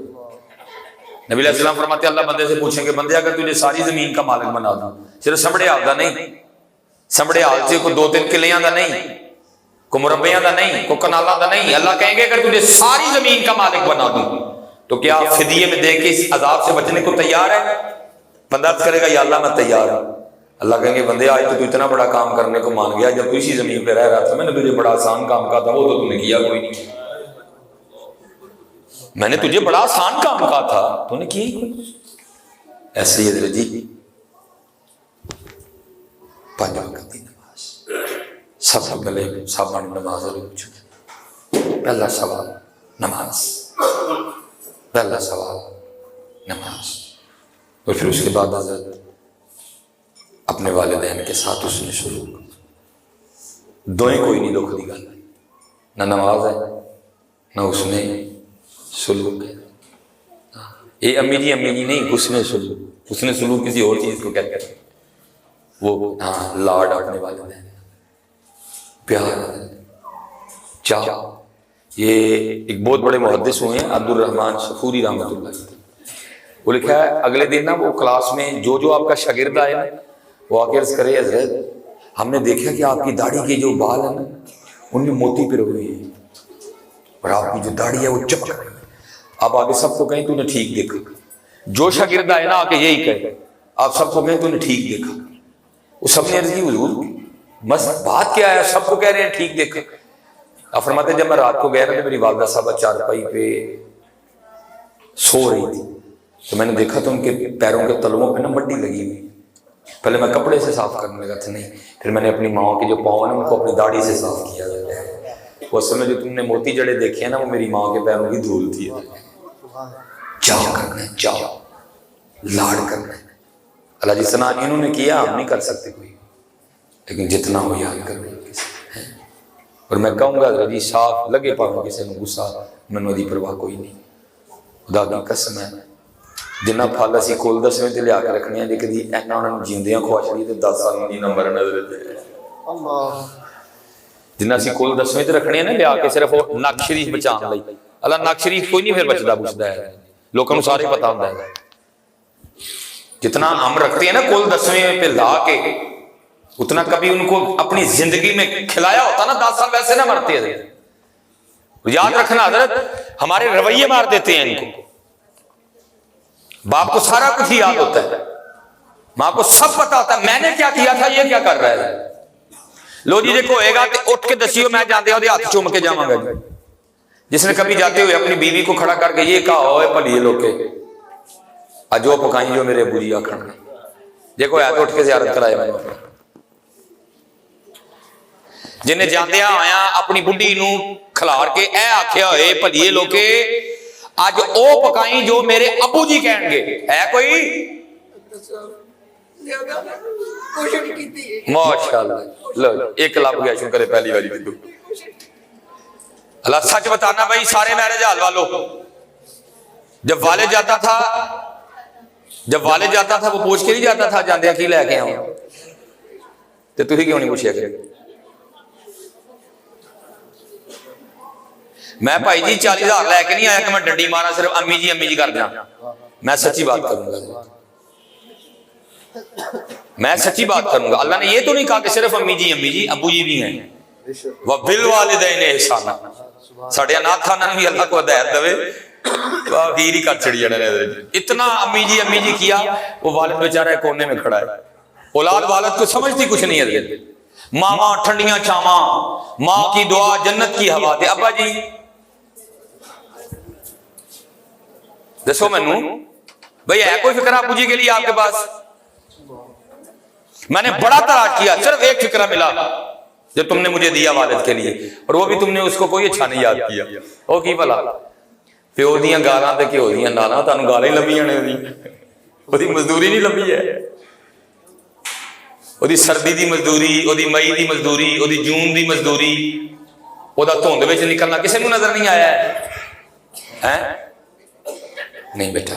نبی علیہ السلام فرماتے ہیں اللہ بندے سے پوچھیں گے بندے اگر تجھے ساری زمین کا مالک بنا دوں، صرف سمڑے حال دا نہیں، سمڑے حال سے کوئی 2-3 قلعیاں دا نہیں، کوئی مربعیاں دا نہیں، کوئی کنالاں دا نہیں، اللہ کہیں گے اگر تجھے ساری زمین کا مالک بنا دوں تو کیا فدیے میں دے کے اس عذاب سے بچنے کو تیار ہے؟ بندہ عرض کرے گا یا اللہ میں تیار ہوں۔ اللہ کہیں گے بندے آج تو اتنا بڑا کام کرنے کو مان گیا، جب تو اسی زمین پہ رہ رہا تھا میں نے تجھے بڑا آسان کام کہا تھا، وہ تو تم نے کیا کوئی نہیں، میں نے تجھے بڑا آسان کام کہا تھا تو نے کی کوئی۔ ایسے ہی حضرت جی 5 وقت کی نماز، سب سے پہلے صاحبان نماز پہلا سوال نماز، پہلا سوال نماز، اور پھر اس کے بعد حضرت اپنے والدین کے ساتھ اس نے شروع دوئیں کوئی نہیں دکھ دی گل، نہ نماز ہے نہ اس نے سلوک ہے۔ یہ امی جی نہیں، اس نے سلوک کسی اور چیز کو کہتے ہیں، وہ ہاں لاڈ اپنے والدین، پیار، چاہ۔ یہ ایک بہت بڑے محدث ہوئے ہیں عبد الرحمن صفوری رحمۃ اللہ علیہ، وہ لکھا ہے اگلے دن نا وہ کلاس میں جو آپ کا شاگرد آئے نا وہ آ کے عرض کرے حضرت ہم نے دیکھا کہ آپ کی داڑھی کے جو بال ہیں نا ان میں موتی پھر ہوئے ہیں اور آپ کی جو داڑھی ہے وہ چمک رہی ہے۔ آپ آگے سب کو کہیں تو نے ٹھیک دیکھا، جو شاگرد آئے نا آ کے یہی کہے، آپ سب کو کہیں تو نے ٹھیک دیکھا۔ وہ سب نے عرض کی حضور بس بات کیا ہے، سب کو کہہ رہے ہیں ٹھیک دیکھا۔ آپ فرماتے ہیں جب میں رات کو گیا نا تو میری والدہ صاحبہ چارپائی پہ سو رہی تھی تو میں نے دیکھا تو ان کے پیروں کے تلووں پہ نا مٹی لگی ہوئی، پہلے میں کپڑے سے صاف کرنے لگا تھا، نہیں پھر میں نے اپنی ماں کے جو پاؤں ہیں ان کو اپنی داڑھی سے صاف کیا۔ وہ اصل میں جو تم نے موتی جڑے دیکھے ہیں نا وہ میری ماں کے پیروں کی دھول تھی۔ چاہ کرنا ہے، چاہ لاڈ کرنا ہے۔ اللہ جس طرح انہوں نے کیا ہم نہیں کر سکتے کوئی، لیکن جتنا ہو یاد کرنا ہے۔ اور میں کہوں گا جی صاف لگے پاؤں کسی نے غصہ منو دی پرواہ کوئی نہیں، خدا کی قسم ہے جنہ پھل اسی کول 10ویں تے لیا کے رکھنے ہیں لیکن اینا انہوں نے جیندیاں خواہش لی تے 10 سال نہیں نمبر نظر دے جنہ اسی کول 10ویں تے رکھنے ہیں نا لیا کے صرف وہ نقش شریف بچان لئی، اللہ نقش شریف کوئی نہیں پھر بچدا بچدا ہے، لوگوں کو سارے پتہ ہوندا ہے۔ جتنا ہم رکھتے ہیں نا کول 10ویں پہ لا کے اتنا کبھی ان کو اپنی زندگی میں کھلایا ہوتا نا 10 سال ویسے نہ مرتے ہیں۔ یاد رکھنا حضرت ہمارے رویے مار دیتے ہیں ان کو، باپ کو سارا کچھ یاد ہوتا ہے، ماں کو سب پتا ہوتا ہے میں نے کیا کیا تھا یہ کیا کر رہا ہے۔ لو جی دیکھو ہوئے گا تو اٹھ کے دسیو میں جاندے ہوں ہاتھ چوم کے جاواں گا جی، جس نے کبھی جاتے ہوئے اپنی بیوی کو کھڑا کر کے یہ کہا ہوئے بھلیے لوکے اج وہ پکائیں جو میرے بری آکھن جے کوئی ہے تو اٹھ کے زیارت کرائے میں جنہیں جاندیا آیا اپنی بڈھی نو کھلار کے اے آکھیا ہوئے بھلیے لوکے آج او پکائیں جو میرے ابو جی کہیں گے، ہے کوئی؟ ماشاءاللہ لو ایک لاب گیا شکر ہے پہلی والی بھی اللہ سچ بتانا بھائی سارے میرے جال والو جب والد جاتا تھا جب والد جاتا تھا وہ پوچھ کے نہیں جاتا تھا جاندے کی لے کے آؤ، تو تھی کیوں نہیں پوچھیا کرے؟ میں بھائی جی 40,000 لے کے نہیں آیا کہ میں ڈنڈی مارا صرف امی جی کر دیا. میں سچی بات کروں گا، میں سچی بات کروں گا. اللہ نے یہ تو نہیں کہا کہ صرف امی جی ابو جی بھی ہیں. وَبِالْوَالِدَيْنِ إِحْسَانًا. ساڑھے انات خانہ بھی اللہ کو ہدایت دوے غیر ہی کر چھڑی جانے اتنا امی جی کیا. وہ والد بیچارہ کونے میں کھڑا ہے. اولاد والد کو سمجھتی کچھ نہیں ہے. ماما ٹھنڈیاں چھاواں، ماں کی دعا جنت کی ہوا دے. ابا جی دسو مینوں بھئی ہے کوئی فکرہ ابو جی کے لیے آپ کے پاس؟ میں نے بڑا تلاش کیا، صرف ایک فکرہ ملا جو تم نے مجھے دیا والد کے لیے، اور وہ بھی تم نے اس کو کوئی اچھا نہیں یاد کیا. وہ کی بھلا پیو دیاں گالاں تے کیو دیاں نالاں تانوں گالاں ہی لبھی جانے دی. اودی مزدوری نہیں لبھی ہے، اودی سردی دی مزدوری، اودی مئی دی مزدوری، اودی جون دی مزدوری، اودا دھند وچ نکلنا کسے نوں نظر نہیں آیا ہے؟ نہیں بیٹا،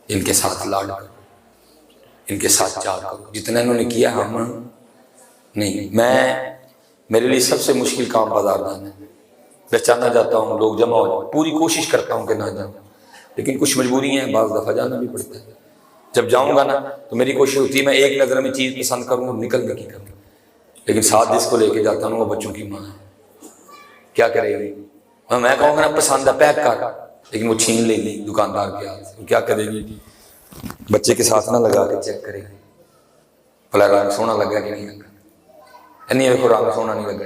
ان کے ساتھ لاڈ کرو، ان کے ساتھ چار کرو جتنا انہوں نے کیا ہم نہیں. میرے لیے سب سے مشکل کام بازار جانا ہے. پہچانا جاتا ہوں، لوگ جمع ہو جائیں، پوری کوشش کرتا ہوں کہ نہ جاؤں، لیکن کچھ مجبوری ہیں، بعض دفعہ جانا بھی پڑتا ہے. جب جاؤں گا نا تو میری کوشش ہوتی ہے میں ایک نظر میں چیز پسند کروں اور نکلنے کی کروں، لیکن ساتھ جس کو لے کے جاتا ہوں وہ بچوں کی ماں ہے. کیا کرے گی؟ میں کہوں گا نا پسند ہے پیک کر، لیکن وہ چھین لے گی دکاندار کے ہاتھ سے. کیا کرے گی؟ بچے کے ساتھ نہ لگا کے چیک کرے گی بھلا رنگ سونا لگا کہ نہیں لگا. نہیں دیکھو رنگ سونا نہیں لگا،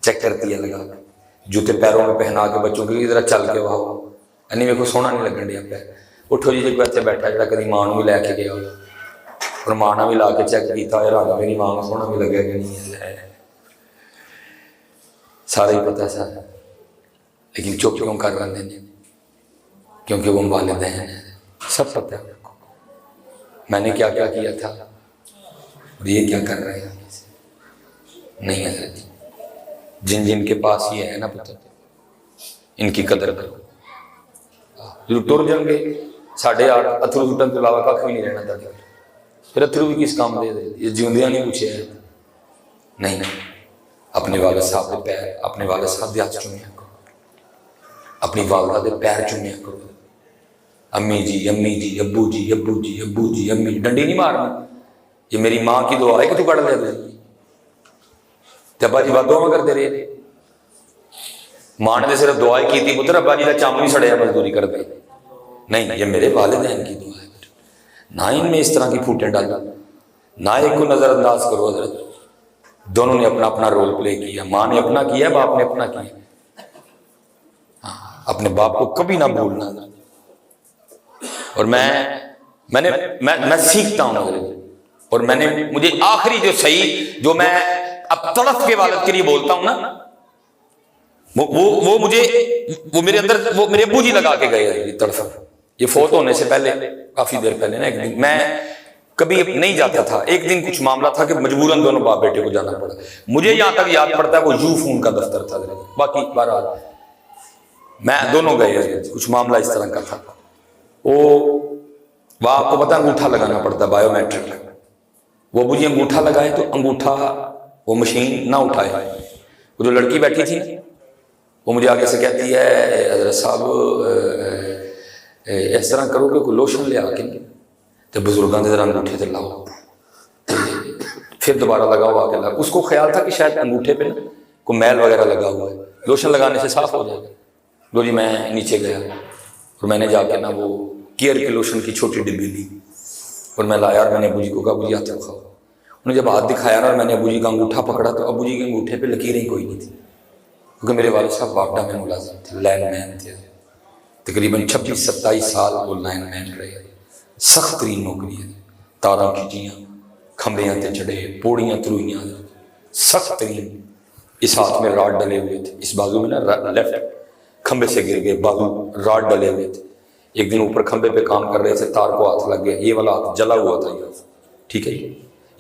چیک کرتی ہے لگا کے. جوتے پیروں میں پہنا کے بچوں کی ذرا چل کے واہ نہیں دیکھو سونا نہیں لگن دیا پیر. اٹھو جی کوئی اتنے بیٹھا جا کدی ماں بھی لے کے گیا ہو اور ماں نے بھی لا کے چیک کیا ہوا رنگ بھی نہیں، ماں کو سونا بھی لگا کہ نہیں ہے. سارا ہی پتا سا، لیکن چپ کیوں کر رہے ہیں؟ کیونکہ وہ والدین ہیں، سب پتہ ہے میں نے کیا کیا تھا اور یہ کیا کر رہے ہیں. نہیں حضرت جن کے پاس یہ ہے نا پتہ ان کی قدر کرو. جو ٹر جان گے ساڑھے 8 اتھرو سٹن تو علاوہ کھ بھی نہیں رہنا تھا. پھر اتھرو بھی کس کام دے یہ جیوندیاں نہیں پوچھے ہیں. نہیں اپنے والد صاحب کے پیر، اپنے والد صاحب دے ہاتھ چومیا کرو، اپنی والدہ دے پیر چومیا کرو. امی جی ابو جی امی ڈنڈی نہیں مارنا. یہ میری ماں کی دعا ہے کہ تو پڑھ لے دے. ابا جی بات دعا کرتے رہے، ماں نے صرف دعا ہی کی تھی پتر ابا جی کا چم نہیں سڑیا مزدوری کر دے. نہیں یہ میرے والدین کی دعا ہے. نہ ان میں اس طرح کی پھوٹیں ڈالا، نہ ایک کو نظر انداز کرو. حضرت دونوں نے اپنا اپنا رول پلے کیا. ماں نے اپنا کیا، باپ نے اپنا کیا. اپنے باپ کو کبھی نہ بھولنا. اور میں سیکھتا ہوں حضرت، اور مجھے آخری جو صحیح جو میں اب طرف کے والد کے لیے بولتا ہوں نا وہ میرے اندر وہ میرے ابو جی لگا کے گئے طرف. یہ فوت ہونے سے پہلے کافی دیر پہلے نا ایک دن میں کبھی نہیں جاتا تھا. ایک دن کچھ معاملہ تھا کہ مجبوراً دونوں باپ بیٹے کو جانا پڑا. مجھے یہاں تک یاد پڑتا ہے وہ یو فون کا دفتر تھا. باقی بہرحال میں دونوں گئے، کچھ معاملہ اس طرح کا تھا. وہ آپ کو پتا انگوٹھا لگانا پڑتا بایو میٹرک. وہ ابو جی انگوٹھا لگائے تو انگوٹھا وہ مشین نہ اٹھائے. وہ جو لڑکی بیٹھی تھی وہ مجھے آگے سے کہتی ہے حضرت صاحب اس طرح کرو کہ کوئی لوشن لے آ کے تو بزرگاں دے ذرا انگوٹھے تے لاؤ. پھر دوبارہ لگاؤ آ کے لاؤ. اس کو خیال تھا کہ شاید انگوٹھے پہ کوئی میل وغیرہ لگا ہوا ہے، لوشن لگانے سے صاف ہو جائے گا. لو جی میں نیچے گیا اور میں نے جا کے نا وہ کیئر کے لوشن کی چھوٹی ڈبی لی اور میں لایا اور میں نے ابو جی کو کہا ابو جی ہاتھ رکھاؤ. انہوں نے جب ہاتھ دکھایا نا اور میں نے ابو جی کا انگوٹھا پکڑا تو ابو جی کے انگوٹھے پہ لکیریں کوئی نہیں تھی، کیونکہ میرے والد صاحب واپڈا میں ملازم تھے، لائن مین تھے. تقریباً 26-27 سال وہ لائن مین رہے. سخت ترین نوکری ہے. تاراں کھچیاں، کھمبیاں تے چڑھے، پوڑیاں تروئیاں، سخت ترین. اس ہاتھ میں راڈ ڈلے ہوئے تھے، اس بازو میں نا لیفٹ کھمبے سے گر گئے، بازو راڈ ڈلے ہوئے تھے. ایک دن اوپر کھمبے پہ کام کر رہے تھے، تار کو ہاتھ لگ گیا، یہ والا ہاتھ جلا ہوا تھا. یہ ٹھیک ہے،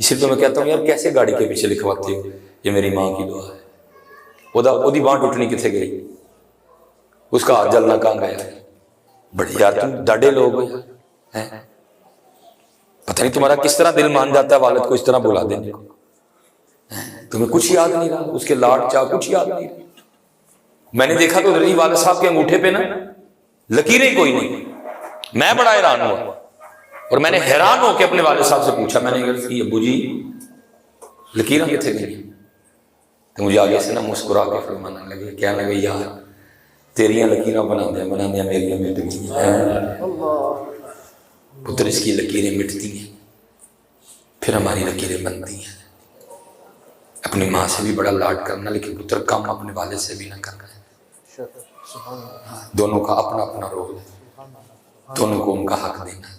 اسی لیے تو میں کہتا ہوں یار کیسے گاڑی کے پیچھے لکھواتے ہو، یہ میری ماں کی دعا ہے. وہ بانھ ٹوٹنی کتنے گئی، اس کا ہاتھ جلنا کہاں گیا. بڑے یار تم ڈاڈے لوگ ہو پتہ نہیں تمہارا کس طرح دل مان جاتا ہے والد کو اس طرح بلا دینے کو. تمہیں کچھ یاد نہیں رہا، اس کے لاڈ چاہ کچھ یاد نہیں رہا. میں نے دیکھا تو والد صاحب کے انگوٹھے پہ نا لکیریں کوئی نہیں. میں بڑا حیران ہوا اور میں نے حیران ہو کے اپنے والد صاحب سے پوچھا. میں نے عرض کی ابو جی لکیریں کتنے گئی؟ تو مجھے آگے سے نا مسکرا کے فرمانے لگے، کہنے لگے یار تیریاں لکیراں بنا دیا میری مٹ گئی ہیں. پتر اس کی لکیریں مٹتی ہیں پھر ہماری لکیریں بنتی ہیں. اپنی ماں سے بھی بڑا لاڈ کرنا، لیکن پتر کم اپنے والد سے بھی نہ کرنا ہے. دونوں کا اپنا اپنا رول ہے، دونوں کو ان کا حق دینا ہے.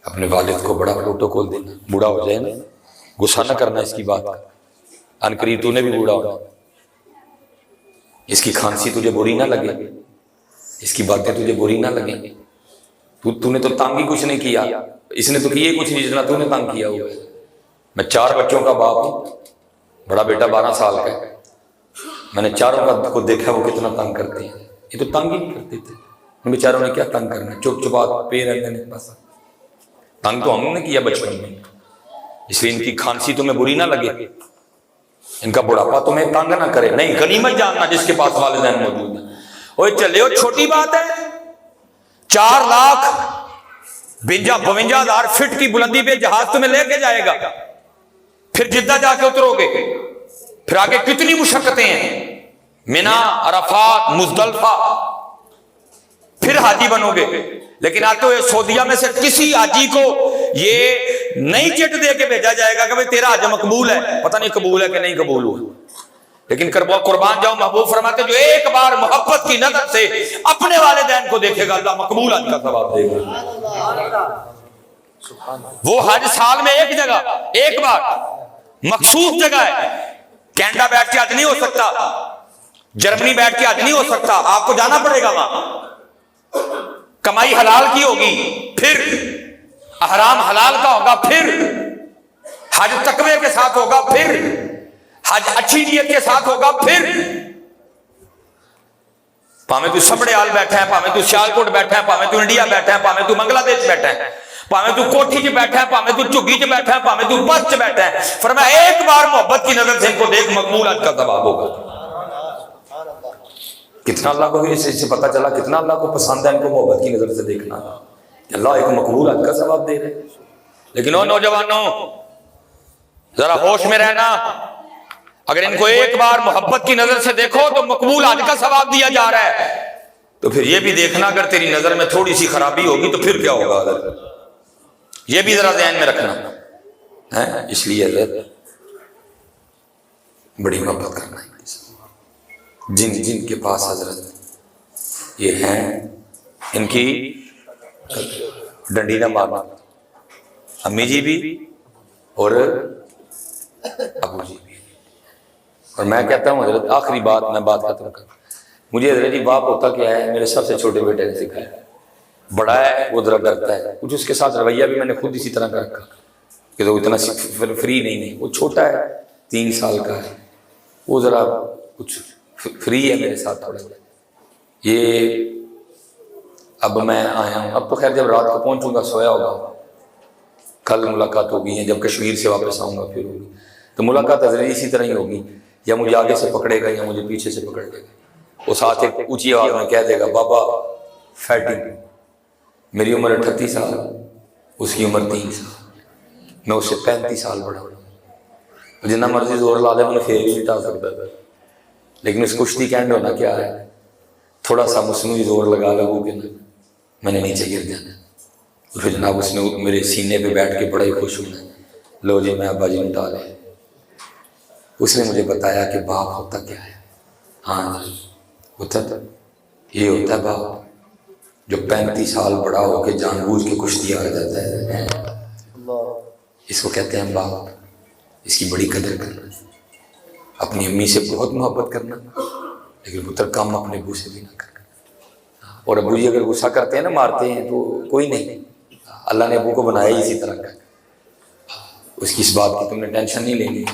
اپنے والد کو بڑا پروٹوکول دینا. بوڑھا ہو جائے نا غصہ نہ کرنا اس کی بات کا. انقریب تو نے بھی بوڑھا ہونا. اس کی کھانسی تجھے بری نہ لگے، اس کی باتیں تجھے بری نہ لگیں. تو نے تو تنگ ہی کچھ نہیں کیا، اس نے تو کیے کچھ نہیں جتنا تو نے تنگ کیا ہوا ہے. میں 4 بچوں کا باپ ہوں، بڑا بیٹا 12 سال کا ہے. میں نے چاروں کو دیکھا وہ کتنا تنگ کرتے ہیں. یہ تو تنگ ہی نہیں کرتے تھے. ان بیچاروں نے کیا تنگ کرنا، چپ چپا پے رہتے ہیں بس. تنگ تو ہم نے کیا بچپن میں، اس لیے ان کی کھانسی تمہیں بری نہ لگے، ان کا بڑھاپا تمہیں تنگ نہ کرے. نہیں، غنیمت جاننا جس کے پاس والدین موجود ہیں. اوے چلے ہو، چھوٹی بات ہے. 4,52,000 فٹ کی بلندی پہ جہاز تمہیں لے کے جائے گا، پھر جدہ جا کے اترو گے، پھر آگے کتنی مشقتیں ہیں، مینا، عرفات، مزدلفہ، پھر حاجی بنو گے. لیکن آتے ہوئے سعودیہ میں سے کسی حاجی کو یہ نہیں چٹ دے کے بھیجا جائے گا کہ بھئی تیرا حج مقبول ہے. پتہ نہیں قبول ہے کہ نہیں قبول ہوا، لیکن قربان جاؤ محبوب فرماتے جو ایک بار محبت کی نظر سے اپنے والدین کو دیکھے گا اللہ مقبول حج کا ثواب دے گا. وہ حج سال میں ایک جگہ، ایک بار مخصوص جگہ ہے. کینیڈا بیٹھ کے حج نہیں ہو سکتا، جرمنی بیٹھ کے حج نہیں ہو سکتا. آپ کو جانا پڑے گا وہاں. کمائی حلال کی ہوگی، پھر احرام حلال کا ہوگا، پھر حج تقوی کے ساتھ ہوگا، پھر حج اچھی نیت کے ساتھ ہوگا. پھر پاویں تو سبڑیال بیٹھا ہے، پاویں تو سیالکوٹ بیٹھا ہے، پاویں تو انڈیا بیٹھا ہے، پاویں تو بنگلہ دیش بیٹھا ہے، پاویں تو کوٹھی چ بیٹھا ہے، پاویں تو چگی چ بیٹھا ہے، پاویں تو بس چ بیٹھا ہے. فرمایا ایک بار محبت کی نظر سے ان کو دیکھ، مقبول حج کا ثواب ہوگا. کتنا اللہ کو اس سے پتہ چلا کتنا اللہ کو پسند ہے ان کو محبت کی نظر سے دیکھنا. اللہ ایک مقبول حج کا ثواب دے رہے. لیکن او نوجوانوں ذرا ہوش میں رہنا. اگر ان کو ایک بار محبت کی نظر سے دیکھو تو مقبول حج کا ثواب دیا جا رہا ہے، تو پھر یہ بھی دیکھنا اگر تیری نظر میں تھوڑی سی خرابی ہوگی تو پھر کیا ہوگا. یہ بھی ذرا ذہن میں رکھنا ہے. اس لیے بڑی محبت کرنا ہے. جن کے پاس حضرت یہ ہیں ان کی ڈنڈی نہ مارنا. امی جی بھی اور ابو جی بھی. اور میں کہتا ہوں حضرت آخری بات میں بات ختم کروں. مجھے حضرت جی باپ ہوتا کیا ہے میرے سب سے چھوٹے بیٹے نے سکھایا. بڑا ہے وہ ذرا ڈرتا ہے کچھ، اس کے ساتھ رویہ بھی میں نے خود اسی طرح کا رکھا کہ وہ اتنا فری نہیں. وہ چھوٹا ہے 3 سال کا ہے، وہ ذرا کچھ فری ہے میرے ساتھ تھوڑا. یہ اب میں آیا ہوں، اب تو خیر جب رات کو پہنچوں گا سویا ہوگا، کل ملاقات ہوگی ہے جب کشمیر سے واپس آؤں گا پھر ہوگی. تو ملاقات حضرت اسی طرح ہی ہوگی، یا مجھے آگے سے پکڑے گا یا مجھے پیچھے سے پکڑ لے گا. وہ ساتھ ایک اونچی آواز میں کہہ دے گا بابا فائٹنگ. میری عمر 38 سال، اس کی عمر 3 سال، میں اس سے 35 سال بڑا ہوں. جتنا مرضی زور لا دے انہیں پھر بھی مٹا سکتا تھا، لیکن اس کشتی کا اینڈ ہونا کیا ہے، تھوڑا سا مصنوعی زور لگا لگو کہ میں نے نیچے گر جانا. پھر جناب اس نے میرے سینے پہ بیٹھ کے بڑا ہی خوش ہونا، لو جی میں ابا جی مٹا لے. اس نے مجھے بتایا کہ باپ ہوتا کیا ہے. ہاں ہوتا تھا، یہ ہوتا ہے باپ جو 35 سال بڑا ہو کے جان بوجھ کے کشتی آ جاتا ہے. اس کو کہتے ہیں باپ. اس کی بڑی قدر کرنا، اپنی امی سے بہت محبت کرنا، لیکن پتر کم اپنے ابو سے بھی نہ کرنا. اور ابو جی اگر غصہ کرتے ہیں نا، مارتے ہیں، تو کوئی نہیں، اللہ نے ابو کو بنایا ہی اسی طرح کا. اس کی اس بات کی تم نے ٹینشن نہیں لینی.